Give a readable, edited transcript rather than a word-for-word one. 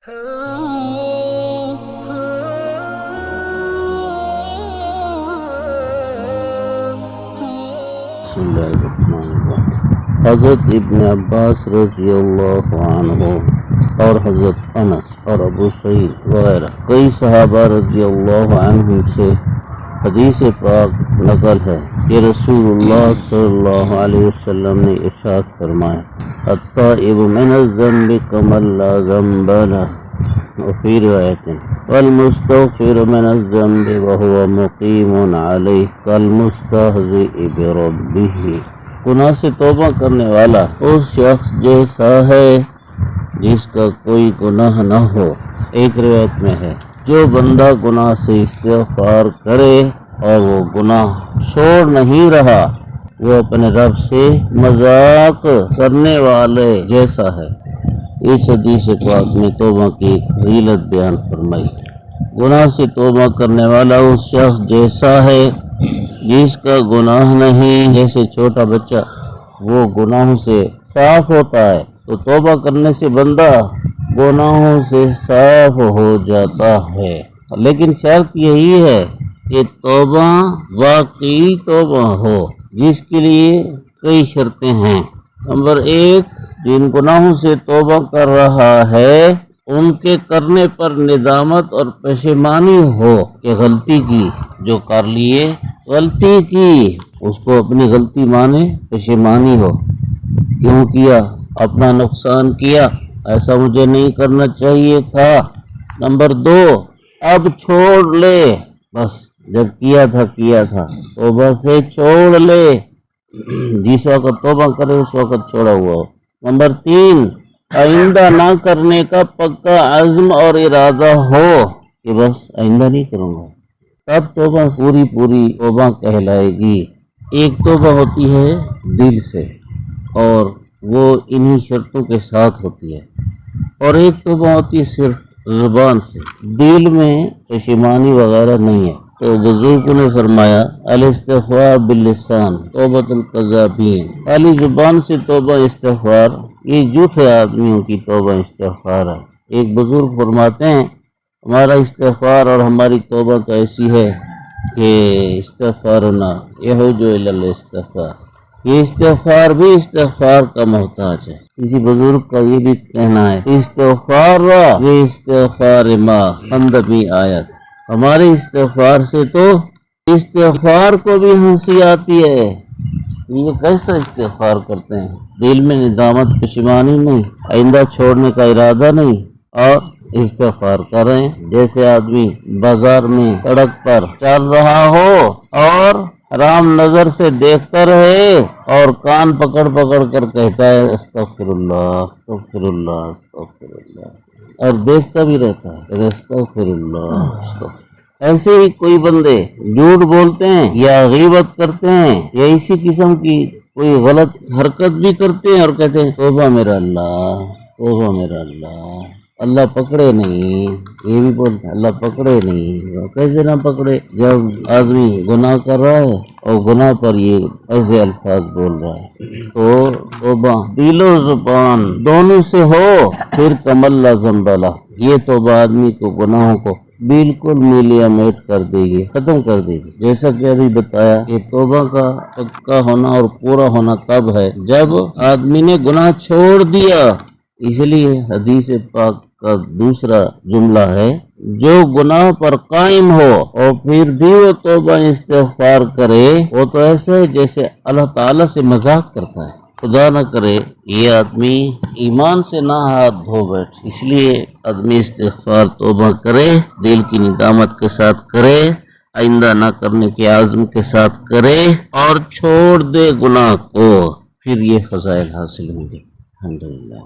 बिस्मिल्लाहिर्रहमानिर्रहीम। हज़रत इब्न अब्बास रज़ी अल्लाहु अन्हु और हज़रत अनस और अबू सईद वगैरह कई सहाबा रज़ी अल्लाहु अन्हुम से हदीस पाक नकल है कि रसूलुल्लाह सल्लल्लाहु अलैहि वसल्लम ने इरशाद फरमाया, अत्ताइबु मिनज़्ज़म्बि कमन ला ज़म्ब लह वफ़ी रिवायतिन वल्मुस्तग़फ़िरु मिनज़्ज़म्बि वहुवा मुक़ीमुन अलैहि कल्मुस्तहज़िइ बिरब्बिही। गुनाह से तौबा करने वाला उस शख्स जैसा है जिसका कोई गुनाह न हो। एक रिवायत में है, जो बंदा गुनाह से इस्तिग़फ़ार करे और वो गुनाह छोड़ नहीं रहा, वो अपने रब से मजाक करने वाले जैसा है। इस हदीस पाक में तौबा की एक फजीलत बयान फरमाई। गुनाह से तौबा करने वाला उस शख्स जैसा है जिसका गुनाह नहीं। जैसे छोटा बच्चा वो गुनाहों से साफ होता है, तो तौबा करने से बंदा गुनाहों से साफ हो जाता है। लेकिन शर्त यही है कि तौबा वाकई तौबा हो, जिसके लिए कई शर्तें हैं। नंबर 1, जिन गुनाहों से तौबा कर रहा है उनके करने पर निदामत और पशेमानी हो कि गलती की, जो कर लिए गलती की उसको अपनी गलती माने, पशेमानी हो, क्यों किया, अपना नुकसान किया, ऐसा मुझे नहीं करना चाहिए था। नंबर 2, अब छोड़ ले, बस जब किया था तौबा से छोड़ ले, जिस वक्त तौबा करे उस वक्त छोड़ा हुआ हो। नंबर 3, आइंदा ना करने का पक्का अज़्म और इरादा हो कि बस आइंदा नहीं करूँगा, तब तौबा पूरी तौबा कहलाएगी। एक तौबा होती है दिल से और वो इन्हीं शर्तों के साथ होती है, और एक तौबा होती है सिर्फ ज़ुबान से, दिल में पशेमानी वगैरह नहीं है। तो बुजुर्गों ने फरमाया, अल-इस्तिग़फ़ार बिल-लिसान तौबतुल कज़्ज़ाबीन, खाली जुबान से तौबा इस्तिग़फ़ार ये झूठे आदमियों की तौबा इस्तिग़फ़ार है। एक बुजुर्ग फरमाते हैं, हमारा इस्तिग़फ़ार और हमारी तौबा तो ऐसी है कि इस्तिग़फ़ारुना यहुजु इलल इस्तिग़फ़ार, ये इस्तिग़फ़ार भी इस्तिग़फ़ार का मोहताज है। किसी बुजुर्ग का ये भी कहना है, इस्तिग़फ़ार व इस्तिग़फ़ार मा अंदमी आयत, हमारे इस्तिग़फ़ार से तो इस्तिग़फ़ार को भी हंसी आती है। ये कैसा इस्तिग़फ़ार करते हैं, दिल में निदामत पशेमानी नहीं, आइंदा छोड़ने का इरादा नहीं, और इस्तिग़फ़ार कर रहे हैं। जैसे आदमी बाजार में सड़क पर चल रहा हो और हराम नजर से देखता रहे और कान पकड़ कर कहता है अस्तग़फ़िरुल्लाह अस्तग़फ़िरुल्लाह अस्तग़फ़िरुल्लाह, और देखता भी रहता है अस्तग़फ़िरुल्लाह। ऐसे ही कोई बंदे झूठ बोलते हैं या गीबत करते हैं या इसी किस्म की कोई गलत हरकत भी करते हैं और कहते हैं तौबा मेरा अल्लाह, तौबा मेरा अल्लाह, अल्लाह पकड़े नहीं। ये भी बोलते हैं अल्लाह पकड़े नहीं। कैसे ना पकड़े, जब आदमी गुनाह कर रहा है और गुनाह पर ये ऐसे अल्फाज बोल रहा है। तो तौबा दिलो जुबान दोनों से हो, फिर कमल्ला ज़म्बला, ये तौबा आदमी को गुनाहों को बिल्कुल मिलिया मेट कर देगी, खत्म कर देगी। जैसा कि अभी बताया कि तौबा का पक्का होना और पूरा होना तब है जब आदमी ने गुनाह छोड़ दिया। इसलिए हदीस पाक का दूसरा जुमला है, जो गुनाह पर कायम हो और फिर भी वो तौबा इस्तिग़फ़ार करे, वो तो ऐसे है जैसे अल्लाह ताला से मजाक करता है। खुदा न करे ये आदमी ईमान से ना हाथ धो बैठे। इसलिए आदमी इस्तिग़फ़ार तौबा करे, दिल की निदामत के साथ करे, आइंदा ना करने के आज़म के साथ करे और छोड़ दे गुनाह को, फिर ये फ़ज़ाइल हासिल होंगे। अल्हम्दुलिल्लाह।